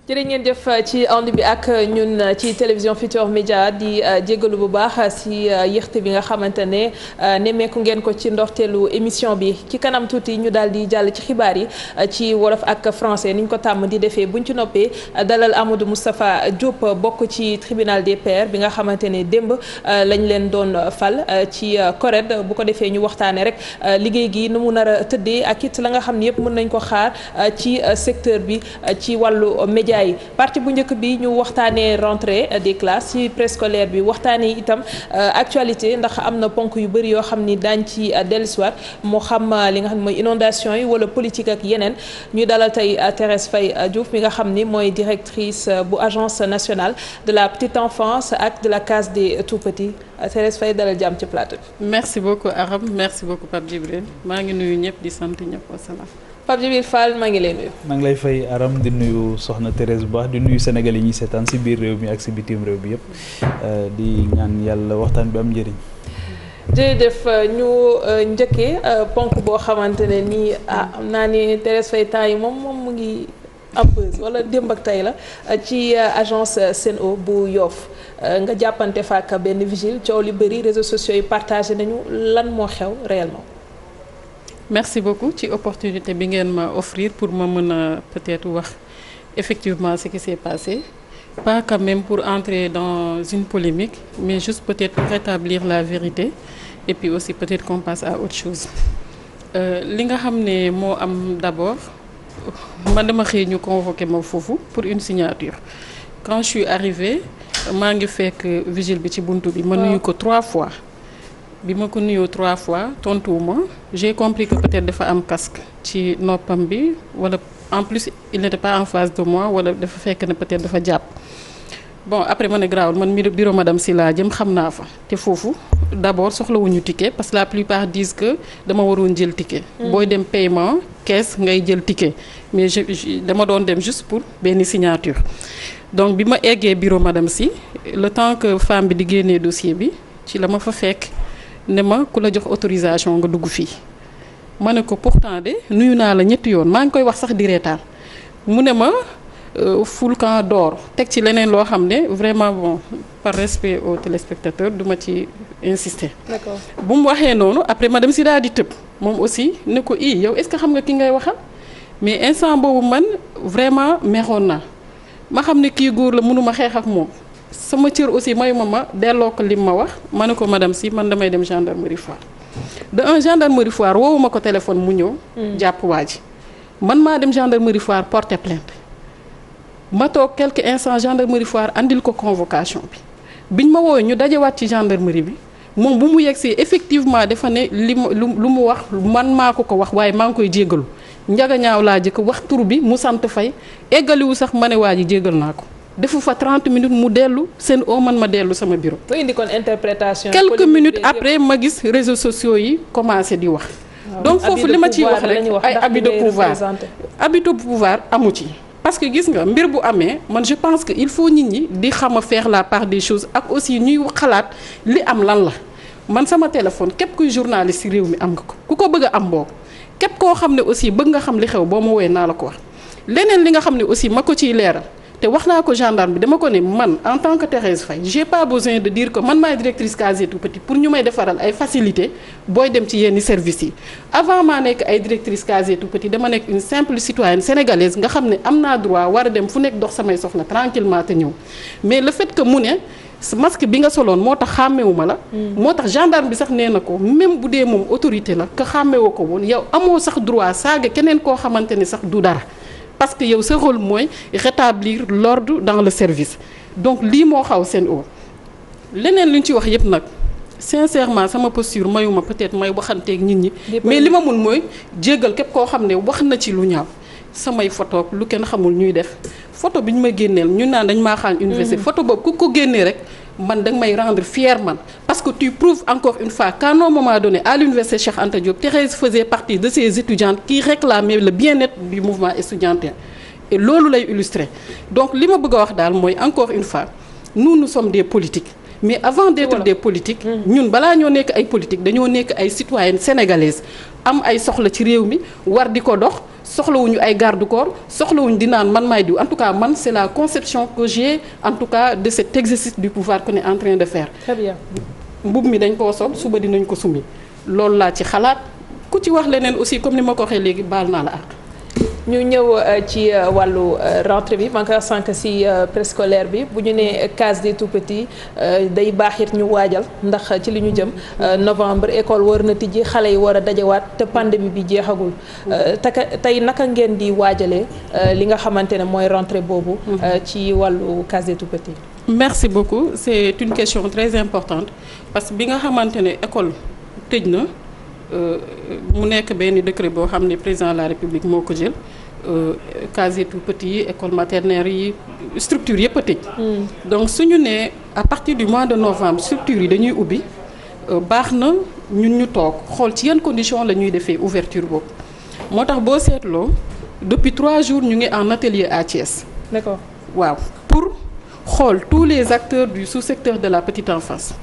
jërë ngeen jëf ci ànd bi ak ñun ci télévision Futurs Médias di jégalu bu baax si yéexte bi nga xamante ne nemmeeku ngeen ko ci ndorteelu émission bi ci kanam tuuti ñu daal di jàll ci xibaar yi ci wolof ak français ni ñu ko tàmm di defee buñ ci noppee dalal Amadou Moustapha Diop bokk ci tribunal des pairs bi nga xamante ne démb lañ leen doon fal ci CORED bu ko defee ñu waxtaanee rek liggéey gi nu mu nar a tëddee ak it la nga xam ne yëpp mën nañ ko xaar ci secteur bi ci wàllu média yi partie bu njëkk bi ñu waxtaanee rentrée des classes ci préscolaire bi waxtaanee itam actualité ndax am na ponk yu bëri yoo xam ni daañ ci dellusiwaat moo xam li nga xam ne mooy inondation yi wala politique ak yeneen ñu dalal tey Thérèse Faye Diouf mi nga xam ni mooy directrice bu agence nationale de la petite enfance ak de la case des tout-petits Thérèse Faye dalal jàmm ci plateau bi. merci beaucoup Aram merci beaucoup Pape Djibril maa ngi nuyu ñëpp di sant ñëpp wasalaam. Pape Djibril Fall maa ngi lay nuyu. maa ngi lay fay Aram di nuyu soxna Thérèse bu baax di nuyu Sénégal yi ñuy seetaan si biir réew mi ak si bitim réew bi yëpp di ñaan yàlla waxtaan bi am njëriñ. jërëjëf ñu njëkkee ponk boo xamante ne nii am naa ni Thérèse Faye temps yi moom mu ngi am buzz wala démb ak tey la ci agence Sen'Eau bu Yoff nga jàppante fàkk benn vigile coow li bëri réseaux sociaux yi partagé nañu lan moo xew réellement. merci beaucoup ci opportunité bi ngeen ma offrir pour ma mën a peut-être wax effectivement ce qui s'est passé pas quand même pour entrer dans une polémique mais juste peut-être pour rétablir la vérité et puis aussi peut-être qu'on passe à autre chose li nga xam ne moo am d'abord man dama xëy ñu convoqué ma foofu pour une signature quand je suis arrivée maa ngi fekk vigile bi ci buntu bi ma nuyu ko 3 fois bi ma ko nuyoo 3 fois tontuwuma j'ai compris que peut-être dafa am casque ci noppam bi wala en plus il n'était pas en face de moi wala dafa fekk ne peut-être dafa jàpp bon après ma ne grawul man bureau madame Sylla jëm xam naa fa te foofu d'abord soxlawuñu ticket parce que la plupart disent que dama waroon jël ticket booy dem paiement caisse ngay jël ticket mais dama doon dem juste pour benn signature donc bi ma eggee bureau madame Sy le temps que femme bi di génnee dossier bi ci la ma fa fekk ne ma ku la jox autorisation nga dugg fii ma ne ko pourtant de nuyu naa la ñetti yoon maa ngi koy wax sax di reetaan mu ne ma ful camp d'or teg ci leneen loo xam ne vraiment bon par respect aux téléspectateurs du ma ci insister. D'accord. bu mu waxee noonu après madame Sy daal di tëb moom aussi ne ko yow est-ce que xam nga ki ngay waxal mais instant boobu man vraiment meexoon naa ma xam ne kii góor la mënuma xeex ak moom. sama cër aussi mayuma ma delloo ko lim ma wax ma ne ko madame Sy man damay dem gendarmerie Foire de un gendarmerie Foire woowu ma ko téléphone mu ñëw. jàpp waa ji man maa dem gendarmerie Foire porter plainte ma toog quelques instants gendarmerie Foire andil ko convocation bi biñ ma woowee ñu dajewaat ci gendarmerie bi moom bu mu yegsee effectivement dafa ne lu mu wax man maa ko wax waaye maa ngi koy jéggalu njaga ñaaw laa jëkk wax tur bi mu sant Faye eggaliwu sax ma ne waa ji jéggal naa ko. defu fa 30 minutes mu dellu Sen'Eau man ma dellu sama bureau. ba indi kon interprétation. quelques minutes après ma gis réseaux sociaux yi commencé di wax. donc foofu li ma ciy wax rek ay abus de pouvoir abus de pouvoir amu ci. parce que gis nga mbir bu amee man je pense que il faut nit ñi di xam a faire la part des choses ak aussi ñuy xalaat li am lan la man sama téléphone képp kuy journaliste ci réew mi am nga ko ku ko bëgg a am boobu képp koo xam ne aussi bëgg nga xam li xew boo ma woowee naa la ko wax leneen li nga xam ne aussi ma ko ciy leeral. te wax naa ko gendarme bi dama ko ne man en tant que Thérèse Faye j'ai pas besoin de dire que man maay directrice case des tout-petits pour ñu may defaral ay facilités booy dem ci yenn services yi avant maa nekk ay directrice case des tout-petits dama nekk une simple citoyenne sénégalaise nga xam ne am naa droit war a dem fu nekk dox samay soxla tranquillement te ñëw mais le fait que mu ne masque bi nga soloon moo tax xàmmewuma la moo tax gendarme bi sax nee na ko même bu dee moom autorité la que xàmmewoo ko woon yow amoo sax droit saaga keneen koo xamante ni sax du dara parce que yow sa rôle mooy rétablir l'ordre dans le service donc lii moo xaw Sen'Eau leneen lu ñu ci wax yépp nag sincèrement sama posture mayuma peut-être may waxanteeg nit ñi mais li ma mun mooy jéggal képp koo xam ne wax na ci lu ñaaw samay photo lu kenn xamul ñuy def photo bi ñu ma génneel ñu naan dañ maa xaañ université photo boobu ku ko génnee rek man danga may rendre fier man parce que tu prouves encore une fois qu'à un moment donné à l'université Cheikh Anta Diop Thérèse faisait partie de ces étudiantes qui réclamaient le bien-être du mouvement estudiantin et loolu lay illustrer donc li ma bëgg a wax daal mooy encore une fois nous sommes des politiques mais avant d'être des politiques ñun balaa ñoo nekk ay politiques dañoo nekk ay citoyennes sénégalaises am ay soxla ci réew mi war di ko dox soxlawuñu ay garde-corps soxlawuñu di naan man maay diw en tout cas man c'est la conception que j'ai en tout cas de cet exercice du pouvoir qu'on est en train de faire. Très bien. Mbub mi dañ koo sol suba dinañ ko summi loolu laa ci xalaat ku ci wax leneen aussi comme ni ma ko waxee léegi baal naa la àq. ñu ñëw ci wàllu rentrée bi man ka sànq si préscolaire bi bu ñu nee case des tout-petits day baax it ñu waajal ndax ci li ñu jëm novembre école war na tijji xale yi war a dajewaat te pandémie bi jeexagul tey naka ngeen di waajalee li nga xamante ne mooy rentrée boobu ci wàllu case des tout-petits. Merci beaucoup c'est une question très importante parce que bi nga xamante ne école tëj na mu nekk benn décret boo xam ne président de la République moo ko jël case des tout-petits yi école maternelle yi structure yëpp a tëj. donc suñu nee à partir du mois de novembre structure yi dañuy ubbi baax na ñun ñu toog xool ci yan conditions la ñuy defee ouverture boobu moo tax boo seetloo depuis 3 jours ñu ngi en atelier à Thiès. D'accord. waaw pour xool tous les acteurs du sous-secteur de la petite enfance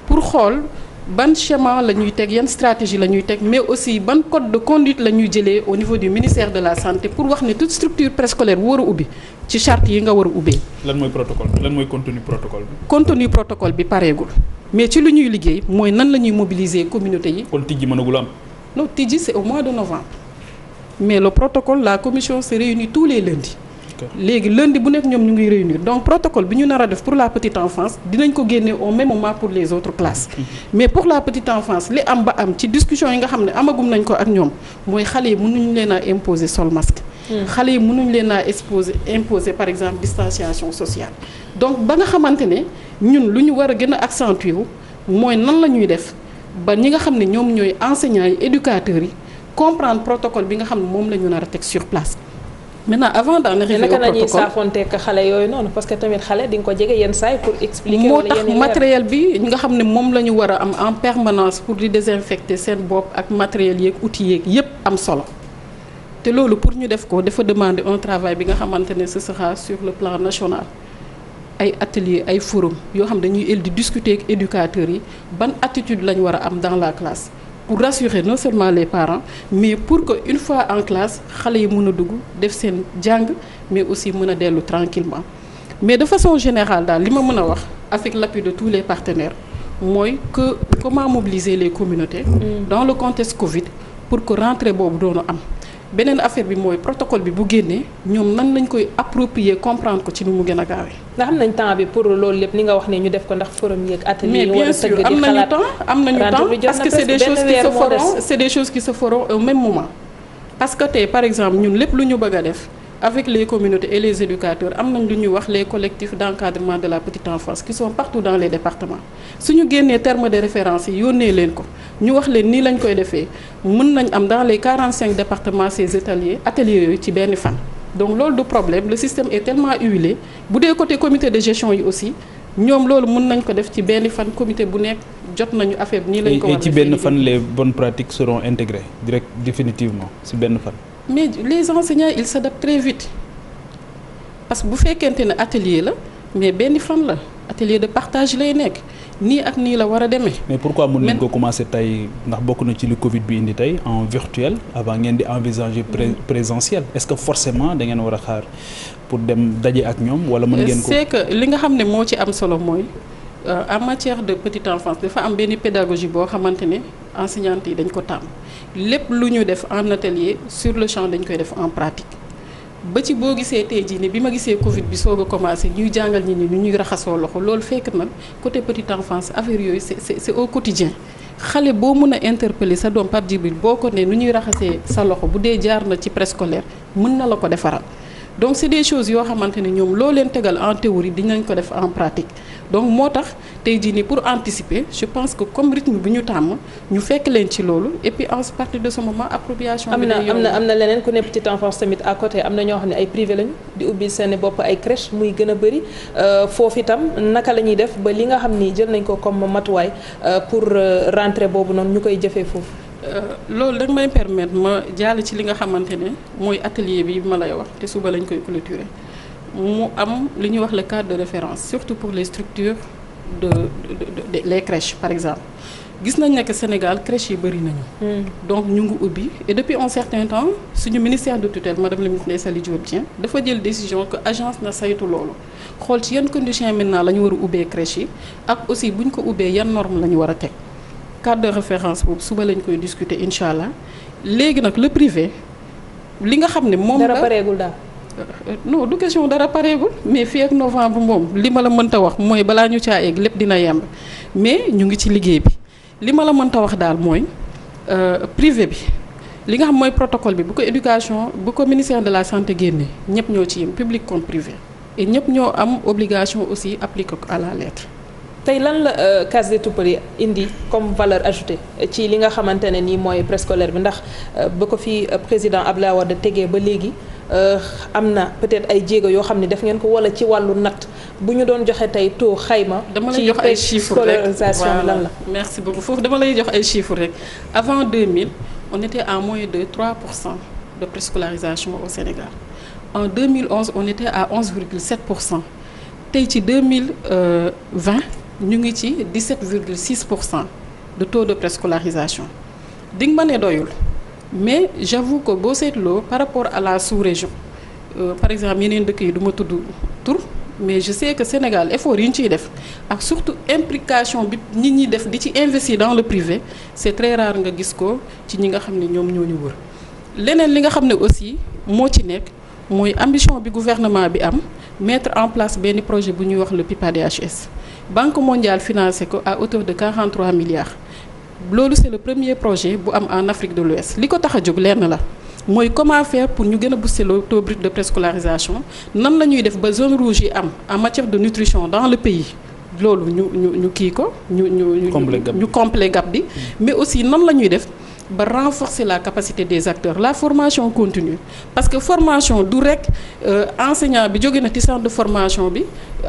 pour xool ban schéma la ñuy teg yan stratégie la ñuy teg mais aussi ban code de conduite la ñuy jëlee au niveau du ministère de la santé pour wax ne toute structure préscolaire bu war a ubbi ci charte yi nga war a ubbee. lan mooy protocole lan mooy contenu protocole bi. contenu protocole bi pareegul mais ci lu ñuy liggéey mooy nan la ñuy mobiliser communauté yi. kon tijji mënagul am. non tijji c'est au mois de novembre mais le protocole la commission se réunit tous les lundis. léegi lundi bu nekk ñoom ñu ngi réunir donc protocole bi ñu nar a def pour la petite enfance dinañ ko génne au même moment pour les autres classes mais pour la petite enfance li am ba am ci discussion yi nga xam ne amagum nañ ko ak ñoom mooy xale yi mënuñ leen a imposer sol masque xale yi mënuñ leen a imposer par exemple distanciation sociale donc ba nga xamante ne ñun lu ñu war a gën a accentuer wu mooy nan la ñuy def ba ñi nga xam ne ñoom ñooy enseignants yi éducateurs yi comprendre protocole bi nga xam ne moom la ñu nar a teg sur place. maintenant avant d'en arriver au protocole naka la ñuy saafonteeg xale yooyu noonu parce que tamit xale di nga ko jege yenn saay pour expliquer. moo tax matériel bi nga xam ne moom la ñu war a am en permanence pour di désinfecter seen bopp ak matériel yeeg outils yeeg yépp am solo te loolu pour ñu def ko dafa demander un travail bi nga xamante ne ce sera sur le plan national ay atelier ay forum yoo xam dañuy di discuter ak éducateurs yi ban attitude la ñu war a am dans la classe. pour rassurer non seulement les parents mais pour que une fois en classe xale yi mën a dugg def seen jàng mais aussi mën a dellu tranquillement mais de façon générale daal li ma mën a wax avec l'appui de tous les partenaires mooy que comment mobiliser les communautés dans le contexte Covid pour que rentrée boobu doonu am beneen affaire bi mooy protocole bi bu génnee ñoom nan lañ koy approprier comprendre ko ci ni mu gën a gaawee. nga xam nañ temps bi pour loolu lépp ni nga wax ne ñu def ko ndax forum yeeg atelier mais bien sûr am nañu temps parce que c'est des choses qui se feront au même moment parce que tey par exemple ñun lépp lu ñu bëgg a def avec les communautés et les éducateurs am nañ lu ñuy wax les collectifs d'encadrement de la petite enfance qui sont partout dans les départements suñu génnee termes de référence yi yónnee leen ko ñu wax leen nii lañ koy defee mën nañ am dans les 45 départements ces ateliers yooyu ci benn fan donc loolu du problème le système est tellement huilé bu dee côté comité de gestion yi aussi ñoom loolu mën nañ ko def ci benn fan comité bu nekk jot nañu affaire bi nii lañ ko war a ci benn fan les bonnes pratiques seront intégrées définitivement ci benn fan. mais les enseignants ils s'adaptent très vite parce que bu fekkente ne atelier la mais benn fan la atelier de partage lay nekk nii ak nii la war a demee. mais pourquoi mën nañ ko commencer tey ndax bokk na ci li Covid bi indi tey en virtuel avant ngeen di envisager présentiel est-ce que forcément da ngeen war a xaar pour dem daje ak ñoom wala mën ngeen ko. c'est que li nga xam ne moo ci am solo mooy en matière de petite enfance dafa am benn pédagogie boo xamante ne enseignantes yi dañ ko tàmm lépp lu ñu def en atelier sur le champ dañ koy def en pratique. ba ci boo gisee tey jii ni bi ma gisee Covid bi soog a commencé ñuy jàngal ñi ni ñuy raxasoo loxo loolu fekk na côté petite enfance affaire yooyu c'est au quotidien xale boo mën a interpeller sa doom Pape Djibril boo ko ne nu ñuy raxasee sa loxo bu dee jaar na ci préscolaire mën na la ko defaral donc c'est des choses yoo xamante ne ñoom loo leen tegal en théorie dinañ ko def en pratique donc moo tax tey jii nii pour anticiper je pense que comme rythme bi ñu tàmm ñu fekk leen ci loolu et puis à partir de ce moment appropriation bi am na leneen ku ne petite enfance tamit à côté am na ñoo xam ne ay privé lañu di ubbi seen bopp ay crèche muy gën a bëri foofu itam naka la ñuy def ba li nga xam ni jël nañ ko comme matuwaay pour rentrée boobu noonu ñu koy jëfee foofu. loolu da nga may permettre ma jàll ci li nga xamante ne mooy atelier bi ma lay wax te suba lañ koy clôturer mu am li ñuy wax le cadre de référence surtout pour les structures de les crèches par exemple gis nañ ne que Sénégal crèche yi bëri nañu. donc ñu ngi ubbi et depuis un certain temps suñu ministère de tutelle madame la ministre Ndèye Saly Diop Dieng dafa jël décision que agence na saytu loolu xool ci yan conditions maintenant la ñu war a ubbee crèche yi ak aussi bu ñu ko ubbee yan normes la ñu war a teg cadre de référence boobu suba lañ koy discuter incha allah léegi nag le privé li nga xam ne moom la dara pareegul daal. non du question dara pareegul mais fii ak novembre moom li ma la mënta wax mooy balaa ñu caa egg lépp dina yemb mais ñu ngi ci liggéey bi li ma la mënta wax daal mooy privé bi li nga xam mooy protocole bi bu ko éducation bu ko ministère de la santé génnee ñëpp ñoo ci yem public comme privé et ñëpp ñoo am obligation aussi appliquer ko à la lettre. tey lan la case des tout-petits indi comme valeur ajoutée ci li nga xamante ne nii mooy préscolaire bi ndax ba ko fi président Abdoulaye Wade tegee ba léegi am na peut-être ay jéego yoo xam ne def ngeen ko wala ci wàllu natt bu ñu doon joxe tey taux xayma. dama lay jox ay chiffres rek scolarisation bi lan la. merci beaucoup foofu dama lay jox ay chiffres rek avant 2000 on était à moins de 3% de préscolarisation au Sénégal en 2011 on était à 11,7% tey ci 2020. ñu ngi ci 17,6% de taux de préscolarisation di nga ma ne doyul mais j'avoue que boo seetloo par rapport à la sous-région par exemple yeneen dëkk yi du ma tudd tur mais je sais que Sénégal effort yi ñu ciy def ak surtout implication bi nit ñi def di ci investir dans le privé c'est très rare nga gis ko ci ñi nga xam ne ñoom ñoo ñu wër leneen li nga xam ne aussi moo ci nekk mooy ambition bi gouvernement bi am mettre en place benn projet bu ñuy wax le PIPA-DHS Banque mondiale financé ko à hauteur de 43 milliards loolu c'est le premier projet bu am en Afrique de l'Ouest li ko tax a jóg lenn la mooy comment faire pour ñu gën a booster le taux brut de préscolarisation nan la ñuy def ba zone rouge yi am en matière de nutrition dans le pays loolu ñu kii ko ñu combler gap bi mais aussi nan la ñuy def ba renforcer la capacité des acteurs la formation continue parce que formation du rek enseignant bi jóge na ci centre de formation bi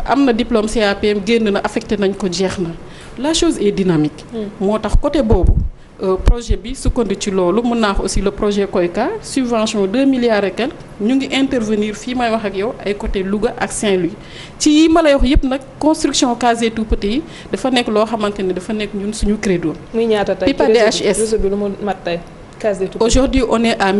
am na diplôme CAPM génn na affecté nañ ko jeex na la chose est dynamique moo tax côté boobu projet bi sukkandiku ci loolu mën naa ko aussi le projet KOICA subvention 2 milliards et quelques ñu ngi intervenir fii may wax ak yow ay côté Louga ak Saint-Louis ci yi ma lay wax yëpp nag construction case des tout-petits yi dafa nekk loo xamante ne dafa nekk ñun suñu credo. muy ñaata tey PIPA-DHS réseau bi lu mu mat tey case des tout-petits. aujourd'hui on est à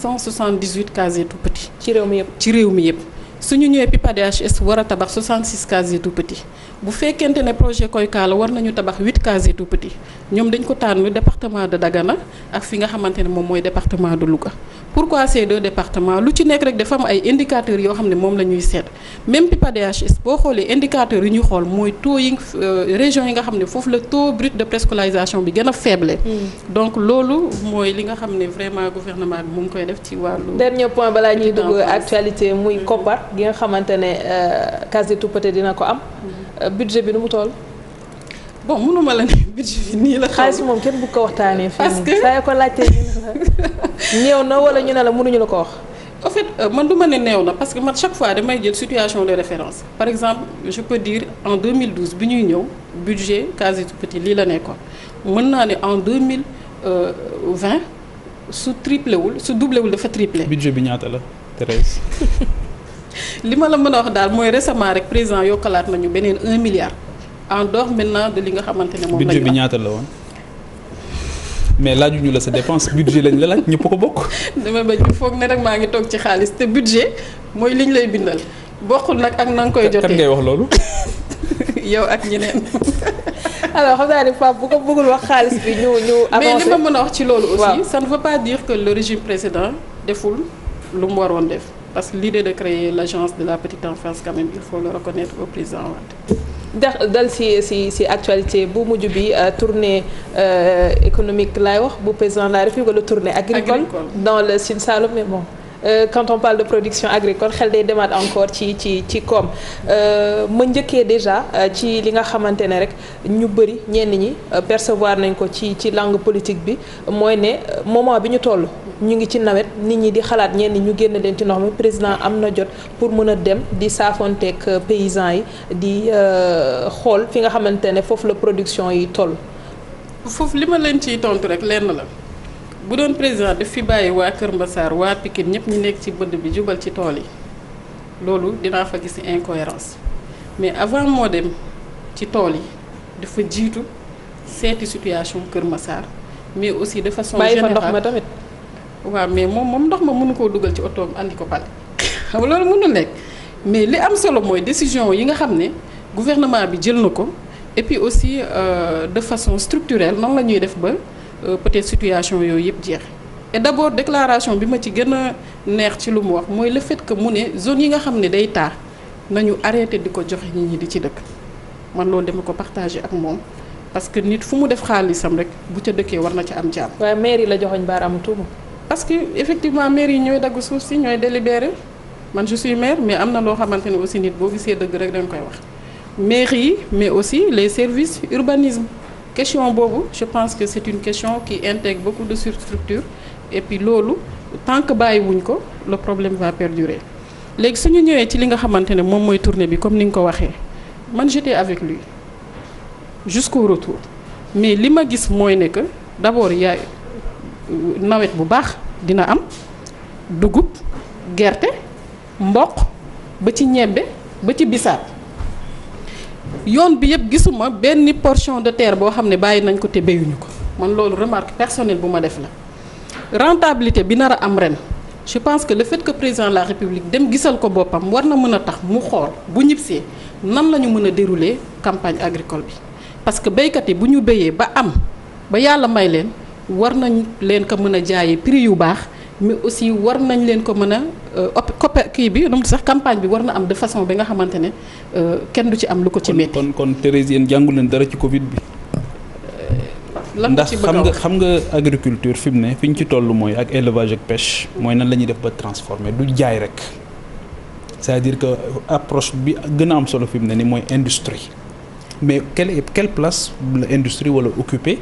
1678 cases des tout-petits. ci réew mi yëpp ci réew mi yëpp. suñu ñëwee PIPA-DHS war a tabax 66 cases des tout-petits bu fekkente ne projet KOICA la war nañu tabax 8 cases des tout-petits ñoom dañ ko tànn département de Dagana ak fi nga xamante ne moom mooy département de Louga. pourquoi ces deux départements lu ci nekk rek dafa am ay indicateurs yoo xam ne moom la ñuy seet même PIPA-DHS boo xoolee indicateurs yi ñuy xool mooy taux yi régions yi nga xam ne foofu la taux brut de préscolarisation bi gën a faible. donc loolu mooy li nga xam ne vraiment gouvernement bi mu ngi koy def ci wàllu. dernier point balaa ñuy dugg actualité muy koppar gi nga xamante ne case des tout-petits dina ko am. budget bi nu mu toll. bon mënuma la ne budget bi nii la. xaalis moom kenn bu ko waxtaanee. parce que saa ko laajtee néew na wala ñu ne la mënuñu la ko wax. en fait man du ma ne néew na parce que man chaque fois damay jël situation de référence par exemple je peux dire en 2012 bi ñuy ñëw budget case des tout-petits lii la nekkoon mën naa ne en 2020 su triplé wul su doublé wul dafa triplé. budget bi ñaata la Thérèse. li ma la mën a wax daal mooy récemment rek président yokkalaat nañu beneen 1 milliard en dehors maintenant de li nga xamante ne moom la ñu budget bi ñaata la woon mais laajuñu la sa dépense budget lañ la laaj ñëpp ko bokk. dama bañ ñu foog ne rek maa ngi toog ci xaalis te budget mooy liñ lay bindal bokkul nag ak na nga koy jotee. kan ngay wax loolu. yow ak ñeneen. alors xam naa ne Pape bu ko bëggul wax xaalis bi ñu avancé mais li ma mën a wax ci loolu aussi ça ne veut pas dire que le régime précédent deful lu mu waroon def. parce que l'idée de créer l'agence de la petite enfance quand même il faut le reconnaître au président Wade. dal ci actualité bu mujj bi tournée économique laay wax bu président de la République wala tournée agricole dans le Sine Saloum mais bon quand on parle de production agricole xel day demaat encore ci koom ma njëkkee déjà ci li nga xamante ne rek ñu bëri ñenn ñi percevoir nañ ko ci langue politique bi mooy ne moment bi ñu toll ñu ngi ci nawet nit ñi di xalaat ñenn ñu génn leen ci ndox mi président am na jot pour mën a dem di saafonteeg paysans yi di xool fi nga xamante ne foofu la production yi toll. foofu li ma leen ciy tontu rek lenn la. bu doon président daf fi bàyyi waa Kër Mbassar waa Pikine ñëpp ñu nekk ci bëdd bi jubal ci tool yi loolu dinaa fa gis incohérence mais avant moo dem ci tool yi dafa jiitu seeti situation Kër Massar mais aussi de façon bàyyi générale fa ndox ma tamit. waaw mais moom ndox ma mënu koo dugal ci otoom andi ko pale xam nga loolu mënul nekk mais li am solo mooy décision yi nga xam ne gouvernement bi jël na ko et puis aussi de façon structurelle nan la ñuy def ba peut-être situation yooyu yëpp jeex. et d'abord déclaration bi ma ci gën a neex ci lu mu wax mooy le fait que mu ne zone yi nga xam ne day taa nañu arrêté di ko joxe nit ñi di ci dëkk man loolu dama ko partagé ak moom parce que nit fu mu def xaalisam rek bu ca dëkkee war na ca am jàmm. waaye maire yi la joxoñ baaraamu tuuma. parce que effectivement maire yi ñooy dagg suuf si ñooy délibéré man je suis maire mais am na loo xamante ne aussi nit boo gisee dëgg rek dañ koy wax maire yi mais aussi les services urbanisme question boobu je pense que c'est une question qui intègre beaucoup de surstructures et puis loolu tant que bàyyiwuñ ko le problème va perdurer léegi suñu ñëwee ci li nga xamante ne moom mooy tournée bi comme ni nga ko waxee man j'étais avec lui jusqu'au retour mais li ma gis mooy ne que d'abord y a nawet bu baax dina am dugub gerte mboq ba ci ñebbe ba ci bisaab yoon bi yëpp gisuma benn portion de terre boo xam ne bàyyi nañ ko te béyuñu ko man loolu remarque personnelle bu ma def la rentabilité bi nar a am ren je pense que le fait que président de la république dem gisal ko boppam war na mën a tax mu xool bu ñibbisee nan la ñu mën a dérouler campagne agricole bi parce que béykat yi bu ñu béyee ba am ba yàlla may leen war nañ leen ko mën a jaayee prix yu baax mais aussi war nañ leen ko mën a kii bi nu sax campagne bi war na am de façon bi nga xamante ne kenn du ci am lu ko ci métti. kon Thérèse yéen jàngu leen dara ci Covid bi. ndax xam nga agriculture fi mu ne fi ñu ci toll mooy ak élevage ak pêche mooy nan la ñuy def ba transformer du jaay rek c'est-à-dire que approche bi gën a am solo fi mu ne ni mooy industrie mais quelle place la industrie wala occuper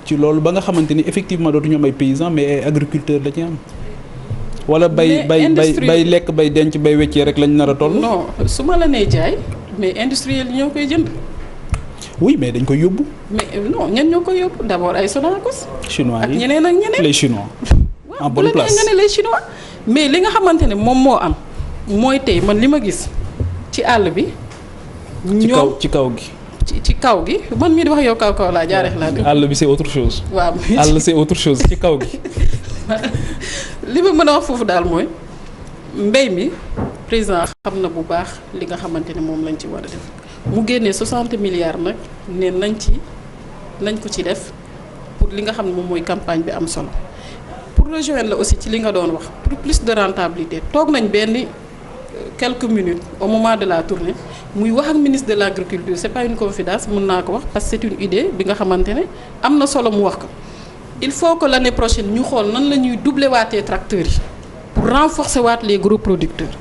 ci loolu ba nga xamante ni effectivement dootuñu am ay paysans mais ay agriculteurs la ci am. wala bay lekk bay denc bay weccee rek lañ nar a toll. non su ma la nee jaay mais industriel yi ñoo koy jënd. oui mais dañ koy yóbbu. mais non ñan ñoo koy yóbbu d'abord ay Sonacos. chinois yi ak ñeneen ak ñeneen. les chinois. en bonne place nga ne les chinois. mais li nga xamante ne moom moo am mooy tey man li ma gis ci àll bi. ci kaw gi. ci kaw gi man mii di wax yow kaw laa jaareex laa. àll bi c'est autre chose. waaw àll c'est autre chose ci kaw gi. li ma mën a wax foofu daal mooy mbéy mi président xam na bu baax li nga xamante ne moom lañ ci war a def mu génnee 60 milliards nag ne nañ ko ci def pour li nga xam ne moom mooy campagne bi am solo pour rejoindre la aussi ci li nga doon wax pour plus de rentabilité toog nañ benn quelques minutes au moment de la tournée muy wax ak ministre de l'agriculture c'est pas une confidence mën naa ko wax parce que c'est une idée bi nga xamante ne am na solo mu wax ko il faut que l'année prochaine ñu xool nan la ñuy doubler waatee tracteurs yi pour renforcer waat les gros producteurs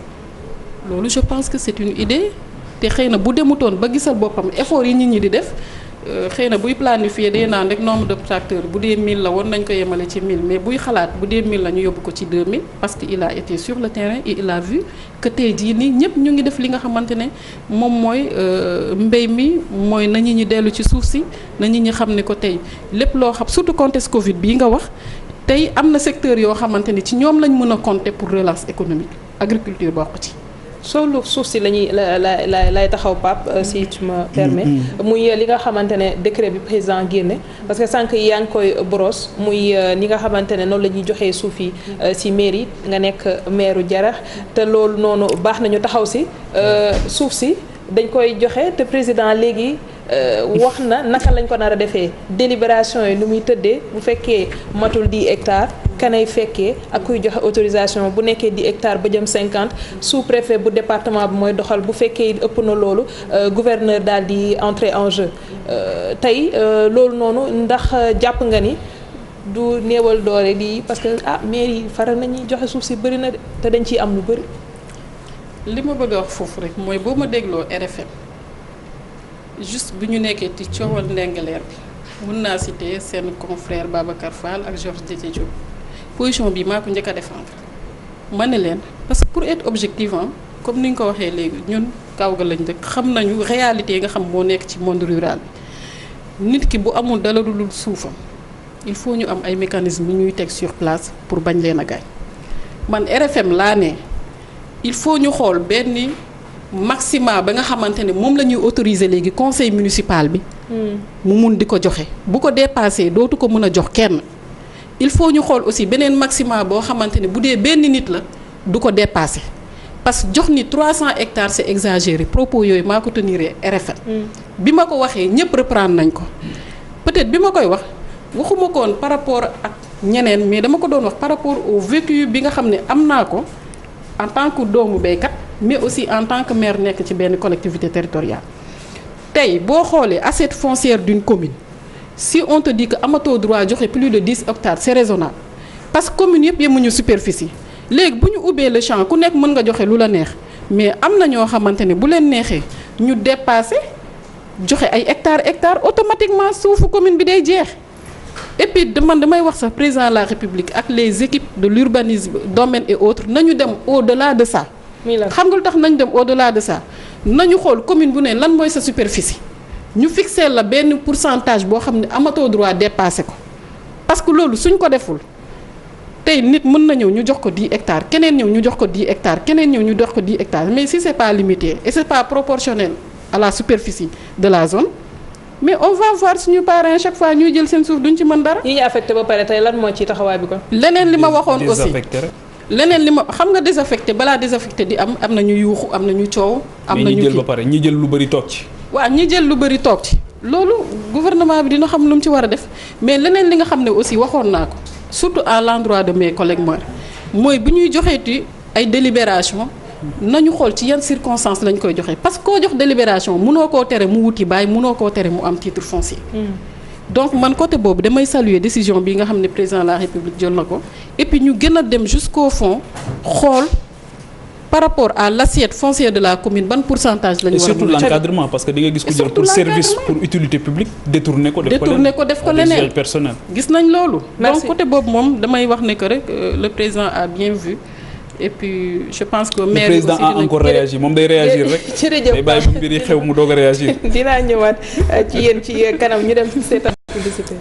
loolu je pense que c'est une idée te xëy na bu demutoon ba gisal boppam effort yi nit ñi di def xëy na buy planifier day naan rek nombre de tracteurs bu dee 1000 la woon nañ ko yemale ci 1000 mais buy xalaat bu dee 1000 la ñu yóbbu ko ci 2000 parce que il a été sur le terrain et il a vu que tey jii nii ñëpp ñu ngi def li nga xamante ne moom mooy mbéy mi mooy na ñi dellu ci suuf si na ñi xam ne ko tey lépp loo xam surtout contexte Covid bii nga wax tey am na secteur yoo xamante ne ci ñoom lañ mën a compter pour relance économique agriculture bokk ci. soo suuf si lay taxaw Pape si tu me permets muy li nga xamante ne décret bi président génne parce que sànq yaa ngi koy boros muy ni nga xamante ne noonu la ñuy joxee suuf yi si mairie nga nekk maire Jaraaf te loolu noonu baax nañu taxaw si suuf si dañ koy joxe te président léegi wax na naka lañ ko nar a defee délibération yi nu muy tëddee bu fekkee matul 10 hectares kanay fekkee ak kuy joxe autorisation bu nekkee 10 hectares ba jëm 50 sous-préfet bu département bi mooy doxal bu fekkee ëpp na loolu gouverneur daal di entrer en jeu tey loolu noonu ndax jàpp nga ni du néewal doole di parce que maire yi faral nañuy joxe suuf si bëri na te dañ ciy am lu bëri. li ma bëgg a wax foofu rek mooy boo ma dégloo RFM juste bu ñu nekkee ci coowal ndengaleer bi mën naa citer seen confrère Babacar Fall ak Georges Déthié Diop position bi maa ko njëkk a défendre ma ne leen parce que pour être objectivement comme ni nga ko waxee léegi ñun kaw ga lañ dëkk xam nañu réalité yi nga xam moo nekk ci monde rural bi nit ki bu amul dala dul suufam il faut ñu am ay mécanismes yu ñuy teg sur place pour bañ leen a gaañ man RFM laa ne il faut ñu xool benn maximum ba nga xamante ne moom la ñuy autoriser léegi conseil municipal bi mu mun di ko joxe bu ko dépassé dootu ko mën a jox kenn. il faut ñu xool aussi beneen maximum boo xamante ne bu dee benn nit la du ko dépassé parce que jox ni 300 hectares c'est exagéré propos yooyu maa ko tenir RFM. bi ma ko waxee ñëpp reprendre nañ ko peut-être bi ma koy waxuma ko woon par rapport ak ñeneen mais dama ko doon wax par rapport au vécu bi nga xam ne am naa ko en tant que doomu béykat mais aussi en tant que maire nekk ci benn collectivité territoriale. tey boo xoolee assiette foncière d'une commune si on te dit que amatoo droit joxe plus de 10 hectares c'est raisonnable parce que commune yëpp yemuñu superficie léegi bu ñu ubbee le champ ku nekk mën nga joxe lu la neex mais am na ñoo xamante ne bu leen neexee ñu dépasser joxe ay hectares automatiquement suufu commune bi day jeex. et puis damay wax sax président de la République ak les équipes de l'urbanisme domaine et autres nañu dem au-delà de ça. xam nga lu tax nañu dem au-delà de ça nañu xool commune bu ne lan mooy sa superficie ñu fixer la benn pourcentage boo xam ne amatoo droit dépasser ko parce que loolu suñ ko deful tey nit mën na ñëw ñu jox ko 10 hectares keneen ñëw ñu jox ko 10 hectares keneen ñëw ñu jox ko 10 hectares mais si c'est pas limité et c'est pas proportionnel à la superficie de la zone. mais on va voir suñu parents chaque fois ñuy jël seen suuf duñ ci mën dara. yi ñu affecté ba pare tey lan moo ci taxawaay bi ko. leneen li ma waxoon aussi leneen li ma xam nga désaffecté balaa désaffecté di am na ñu yuuxu am na ñu coow. am na ñu jël ba pare ñi jël lu bari toog ci. waaw ñi jël lu bari toog ci. loolu gouvernement bi dina xam lu mu ci war a def mais leneen li nga xam ne aussi waxoon naa ko surtout à l'endroit de mes collègues maires mooy bu ñuy joxeeti ay délibération nañu xool ci yan circonstances lañ koy joxe parce que koo jox délibération mënoo koo tere mu wuti baay mënoo koo tere mu am titre foncier. donc man côté boobu damay saluer décision bi nga xam ne président de la République jël na ko et puis ñu gën a dem jusqu'au fond xool par rapport à l'assiette foncière de la commune ban pourcentage lañu war a. et surtout l'encadrement parce que di nga gis ku jël pour service pour utilité publique détourner ko def ko leneen personnel. gis nañ loolu. donc côté boobu moom damay wax ne que rek le président a bien vu. et puis je pense que maire le président a encore réagi moom day réagir rek. jërëjëf day bàyyi bu mbir yi xew mu doog a réagir. dinaa ñëwaat ci yéen ci kanam ñu dem ci seetaan publicité.